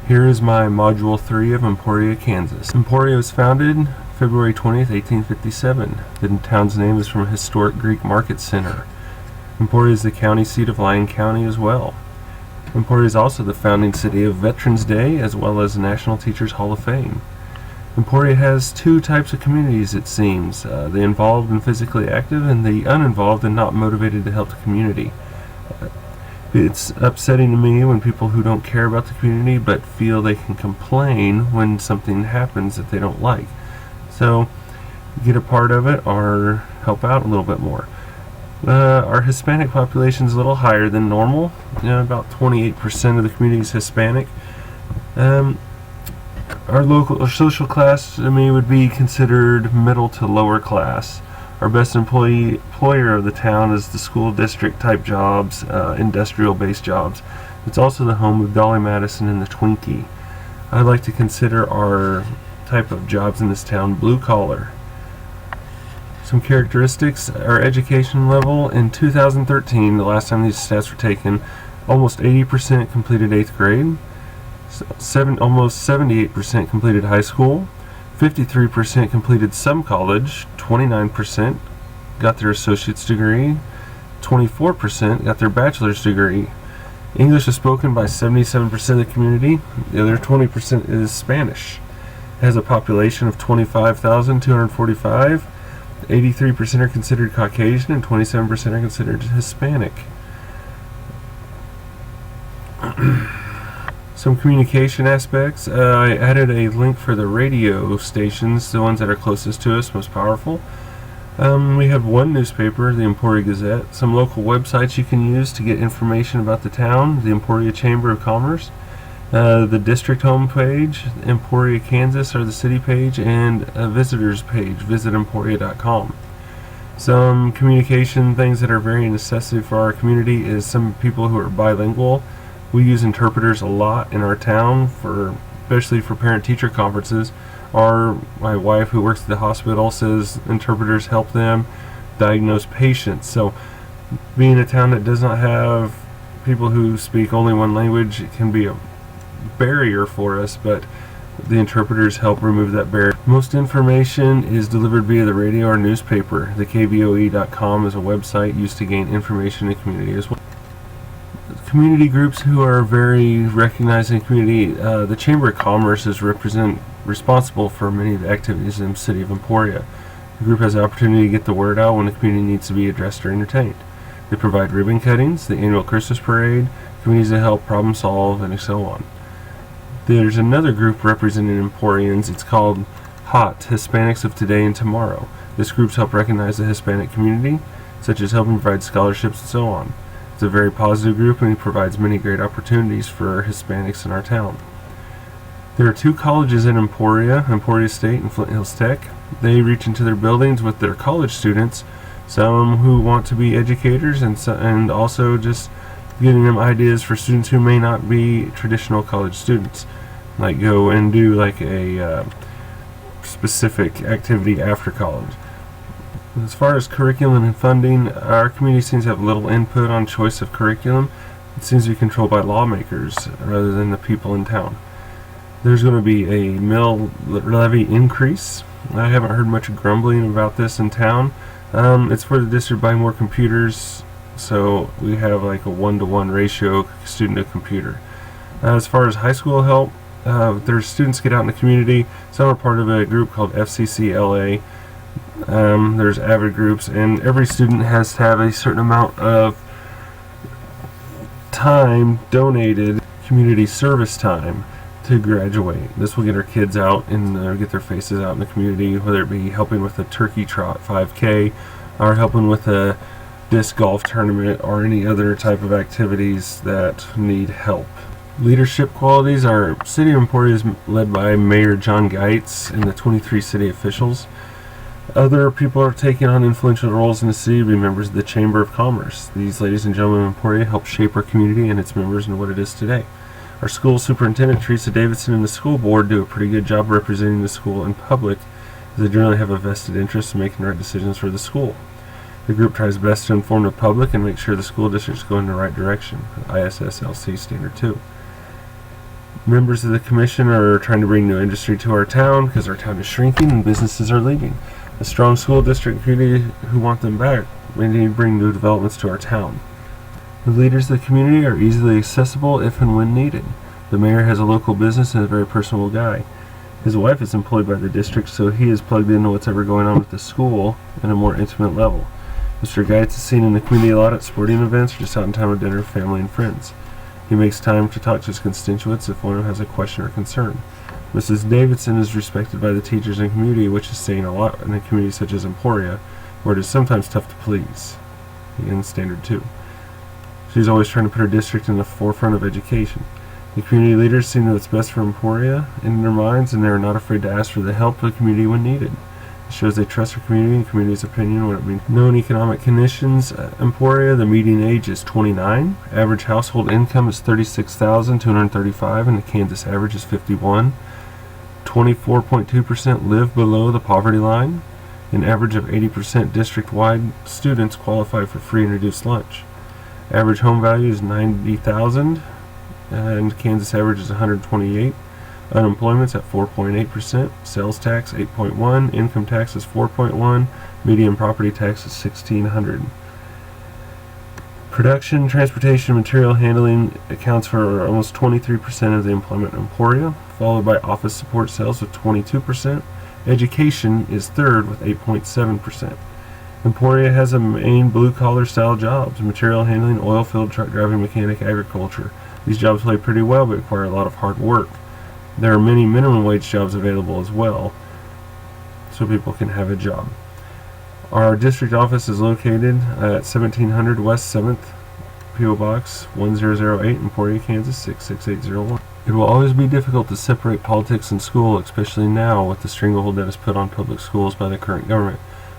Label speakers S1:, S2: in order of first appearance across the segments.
S1: Here is my Module 3 of Emporia, Kansas. Emporia was founded February 20th, 1857. The town's name is from a historic Greek market center. Emporia is the county seat of Lyon County as well. Emporia is also the founding city of Veterans Day as well as the National Teachers Hall of Fame. Emporia has two types of communities, it seems, the involved and physically active and the uninvolved and not motivated to help the community. It's upsetting to me when people who don't care about the community but feel they can complain when something happens that they don't like. So get a part of it or help out a little bit more. Our Hispanic population is a little higher than normal. About 28% of the community is Hispanic. Our local or social class to me would be considered middle to lower class. Our best employer of the town is the school district type jobs, industrial based jobs. It's also the home of Dolly Madison and the Twinkie. I like to consider our type of jobs in this town blue collar. Some characteristics: our education level in 2013, the last time these stats were taken, almost 80% completed 8th grade, almost 78% completed high school, 53% completed some college, 29% got their associate's degree, 24% got their bachelor's degree. English is spoken by 77% of the community. The other 20% is Spanish. It has a population of 25,245. 83% are considered Caucasian and 27% are considered Hispanic. Some communication aspects. I added a link for the radio stations, the ones that are closest to us, most powerful. We have one newspaper, the Emporia Gazette, some local websites you can use to get information about the town, the Emporia Chamber of Commerce, the district homepage, Emporia, Kansas, or the city page, and a visitors page, visitemporia.com. Some communication things that are very necessary for our community is some people who are bilingual. We use interpreters a lot in our town, especially for parent-teacher conferences. My wife, who works at the hospital, says interpreters help them diagnose patients. So being a town that does not have people who speak only one language, it can be a barrier for us, but the interpreters help remove that barrier. Most information is delivered via the radio or newspaper. The kvoe.com is a website used to gain information in the community as well. Community groups who are very recognized in the community, the Chamber of Commerce is responsible for many of the activities in the city of Emporia. The group has the opportunity to get the word out when the community needs to be addressed or entertained. They provide ribbon cuttings, the annual Christmas parade, communities that help problem solve, and so on. There's another group representing Emporians. It's called HOT, Hispanics of Today and Tomorrow. This group's help recognize the Hispanic community, such as helping provide scholarships and so on. It's a very positive group and it provides many great opportunities for Hispanics in our town. There are two colleges in Emporia, Emporia State and Flint Hills Tech. They reach into their buildings with their college students, some who want to be educators and also just giving them ideas for students who may not be traditional college students, like go and do like a specific activity after college. As far as curriculum and funding, our community seems to have little input on choice of curriculum. It seems to be controlled by lawmakers rather than the people in town. There's going to be a mill levy increase. I haven't heard much grumbling about this in town. It's for the district to buy more computers, so we have like a 1-to-1 ratio student to computer. As far as high school help, there's students get out in the community. Some are part of a group called FCCLA. There's avid groups, and every student has to have a certain amount of time donated, community service time, to graduate. This will get our kids out and get their faces out in the community, whether it be helping with a turkey trot 5K or helping with a disc golf tournament or any other type of activities that need help. Leadership qualities. Our city of Emporia is led by Mayor John Geitz and the 23 city officials. Other people are taking on influential roles in the city to be members of the Chamber of Commerce. These ladies and gentlemen of Emporia help shape our community and its members into what it is today. Our school superintendent, Teresa Davidson, and the school board do a pretty good job representing the school in public, as they generally have a vested interest in making the right decisions for the school. The group tries best to inform the public and make sure the school districts go in the right direction, ISSLC Standard 2. Members of the commission are trying to bring new industry to our town because our town is shrinking and businesses are leaving. A strong school district community who want them back. We need to bring new developments to our town. The leaders of the community are easily accessible if and when needed. The mayor has a local business and is a very personable guy. His wife is employed by the district, so he is plugged into what's ever going on with the school at a more intimate level. Mr. Geitz is seen in the community a lot at sporting events or just out in town with dinner with family and friends. He makes time to talk to his constituents if one has a question or concern. Mrs. Davidson is respected by the teachers and community, which is saying a lot in a community such as Emporia, where it is sometimes tough to please. Again, standard 2. She's always trying to put her district in the forefront of education. The community leaders see what's best for Emporia in their minds, and they are not afraid to ask for the help of the community when needed. It shows they trust their community and community's opinion when it means known economic conditions. Emporia, the median age is 29. Average household income is $36,235, and the Kansas average is 51. 24.2% live below the poverty line. An average of 80% district-wide students qualify for free and reduced lunch. Average home value is $90,000, and Kansas average is $128. Unemployment's at 4.8%, sales tax 8.1%, income tax is 4.1%, median property tax is $1,600. Production, transportation, material handling accounts for almost 23% of the employment in Emporia, followed by office support sales with 22%. Education is third with 8.7%. Emporia has a main blue-collar style jobs: material handling, oil field, truck driving, mechanic, agriculture. These jobs pay pretty well but require a lot of hard work. There are many minimum wage jobs available as well, so people can have a job. Our district office is located at 1700 West 7th, P.O. Box 1008, Emporia, Kansas 66801. It will always be difficult to separate politics and school, especially now with the stranglehold that is put on public schools by the current government.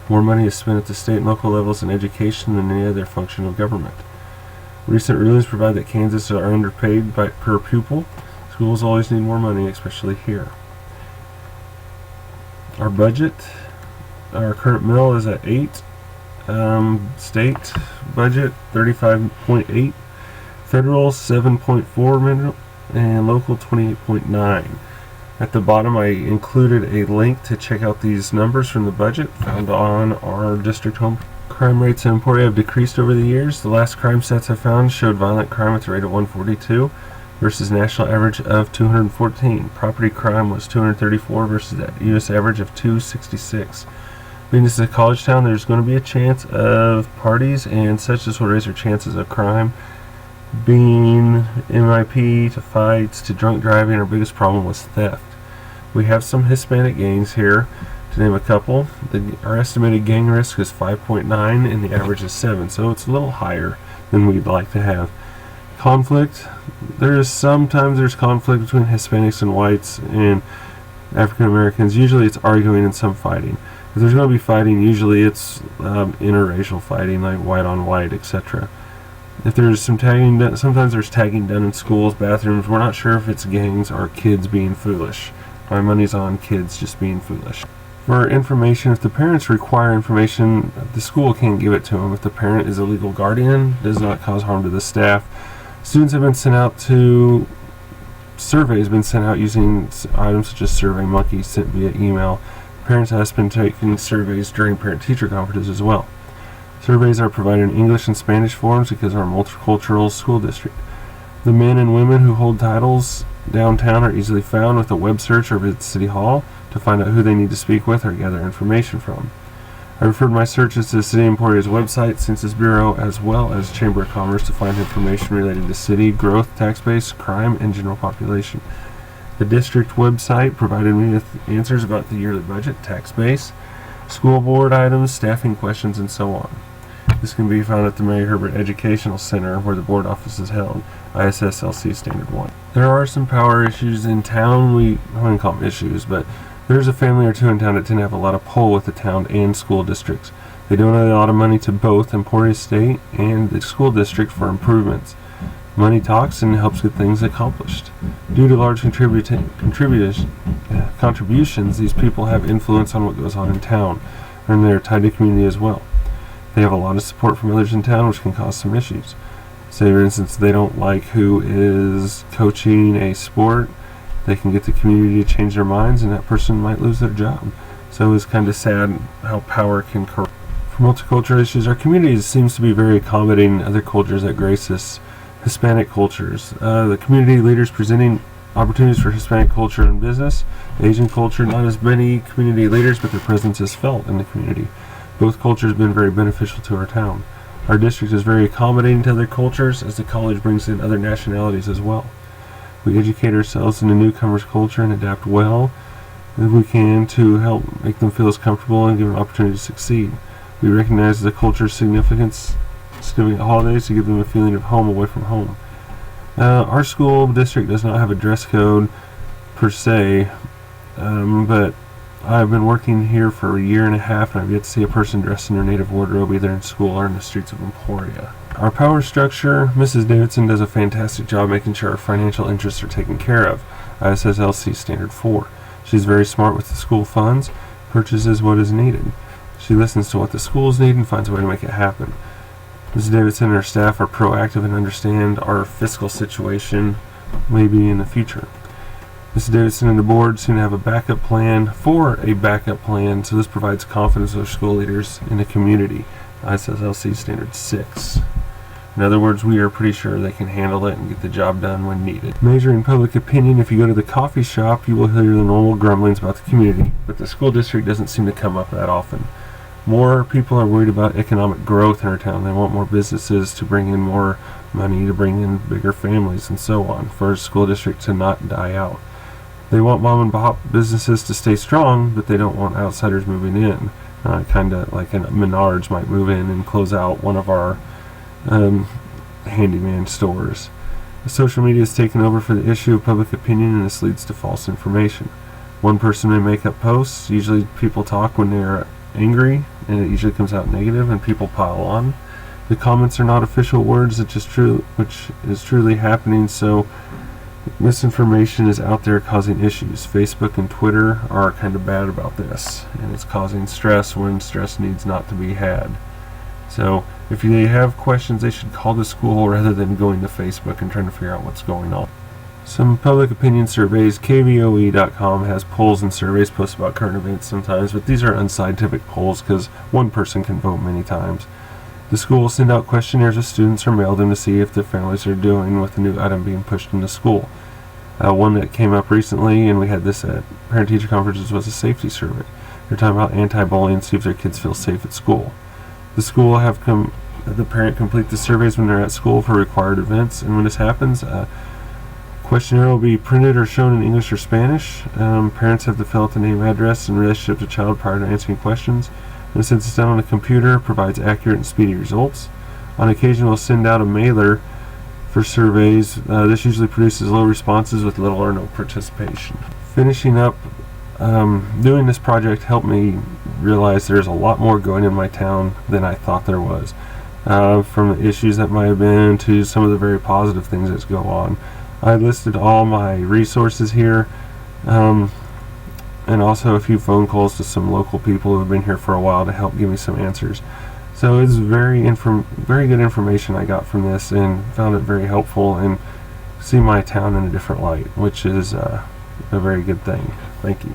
S1: More money is spent at the state and local levels in education than any other function of government. Recent rulings provide that Kansas are underpaid per pupil. Schools always need more money, especially here. Our budget, our current mill is at 8. State budget 35.8. Federal 7.4 million, and local 28.9. At the bottom I included a link to check out these numbers from the budget found on our district home. Crime rates in Emporia have decreased over the years. The last crime stats I found showed violent crime at the rate of 142 versus national average of 214. Property crime was 234 versus the U.S. average of 266. Being this is a college town, there's going to be a chance of parties and such. This will raise our chances of crime. Being MIP to fights to drunk driving, our biggest problem was theft. We have some Hispanic gangs here, to name a couple. Our estimated gang risk is 5.9 and the average is 7, so it's a little higher than we'd like to have. Conflict, sometimes there's conflict between Hispanics and whites and African Americans. Usually it's arguing and some fighting. If there's going to be fighting, usually it's interracial fighting, like white on white, etc. If there's some tagging done, sometimes there's tagging done in schools, bathrooms. We're not sure if it's gangs or kids being foolish. My money's on kids just being foolish. For information, if the parents require information, the school can't give it to them. If the parent is a legal guardian, it does not cause harm to the staff. Students have been sent out to surveys, been sent out using items such as SurveyMonkey sent via email. Parents have been taking surveys during parent-teacher conferences as well. Surveys are provided in English and Spanish forms because our multicultural school district. The men and women who hold titles downtown are easily found with a web search or visit City Hall to find out who they need to speak with or gather information from. I referred my searches to the City of Emporia's website, Census Bureau, as well as Chamber of Commerce to find information related to city growth, tax base, crime, and general population. The district website provided me with answers about the yearly budget, tax base, school board items, staffing questions, and so on. This can be found at the Mary Herbert Educational Center, where the board office is held, ISSLC Standard 1. There are some power issues in town. I wouldn't call them issues, but there's a family or two in town that tend to have a lot of pull with the town and school districts. They donate a lot of money to both Emporia State and the school district for improvements. Money talks and helps get things accomplished. Due to large contributions, these people have influence on what goes on in town, and they're tied to community as well. They have a lot of support from others in town, which can cause some issues. Say, for instance, they don't like who is coaching a sport, they can get the community to change their minds, and that person might lose their job. So it's kind of sad how power can corrupt. For multicultural issues, our community seems to be very accommodating other cultures that grace us, Hispanic cultures. The community leaders presenting opportunities for Hispanic culture and business. Asian culture, not as many community leaders, but their presence is felt in the community. Both cultures have been very beneficial to our town. Our district is very accommodating to other cultures, as the college brings in other nationalities as well. We educate ourselves in the newcomers' culture and adapt well as we can to help make them feel as comfortable and give them an opportunity to succeed. We recognize the culture's significant holidays to give them a feeling of home away from home. Our school district does not have a dress code per se, but I've been working here for a year and a half, and I've yet to see a person dressed in their native wardrobe either in school or in the streets of Emporia. Our power structure, Mrs. Davidson does a fantastic job making sure our financial interests are taken care of. ISSLC Standard 4. She's very smart with the school funds, purchases what is needed. She listens to what the schools need and finds a way to make it happen. Mrs. Davidson and her staff are proactive and understand our fiscal situation maybe in the future. Mrs. Davidson and the board soon have a backup plan for a backup plan, so this provides confidence with our school leaders in the community. ISSLC Standard 6. In other words, we are pretty sure they can handle it and get the job done when needed. Measuring public opinion, if you go to the coffee shop, you will hear the normal grumblings about the community, but the school district doesn't seem to come up that often. More people are worried about economic growth in our town. They want more businesses to bring in more money, to bring in bigger families, and so on, for our school district to not die out. They want mom and pop businesses to stay strong, but they don't want outsiders moving in. Kind of like a Menards might move in and close out one of our handyman stores. The social media has taken over for the issue of public opinion, and this leads to false information. One person may make up posts. Usually people talk when they're angry, and it usually comes out negative, and people pile on. The comments are not official words, which is truly happening, so misinformation is out there causing issues. Facebook and Twitter are kind of bad about this, and it's causing stress when stress needs not to be had. So if they have questions, they should call the school rather than going to Facebook and trying to figure out what's going on. Some public opinion surveys. KVOE.com has polls and surveys posted about current events sometimes, but these are unscientific polls because one person can vote many times. The school will send out questionnaires with students or mail them to see if the families are doing with the new item being pushed into school. One that came up recently, and we had this at parent-teacher conferences, was a safety survey. They're talking about anti-bullying, see if their kids feel safe at school. The school will have the parent complete the surveys when they're at school for required events, and when this happens, questionnaire will be printed or shown in English or Spanish. Parents have to fill out the name, address, and relationship to child prior to answering questions. And since it's done on a computer, it provides accurate and speedy results. On occasion, we'll send out a mailer for surveys. This usually produces low responses with little or no participation. Finishing up, doing this project helped me realize there's a lot more going in my town than I thought there was. From the issues that might have been to some of the very positive things that go on. I listed all my resources here, and also a few phone calls to some local people who have been here for a while to help give me some answers. So it's very good information I got from this, and found it very helpful, and see my town in a different light, which is a very good thing. Thank you.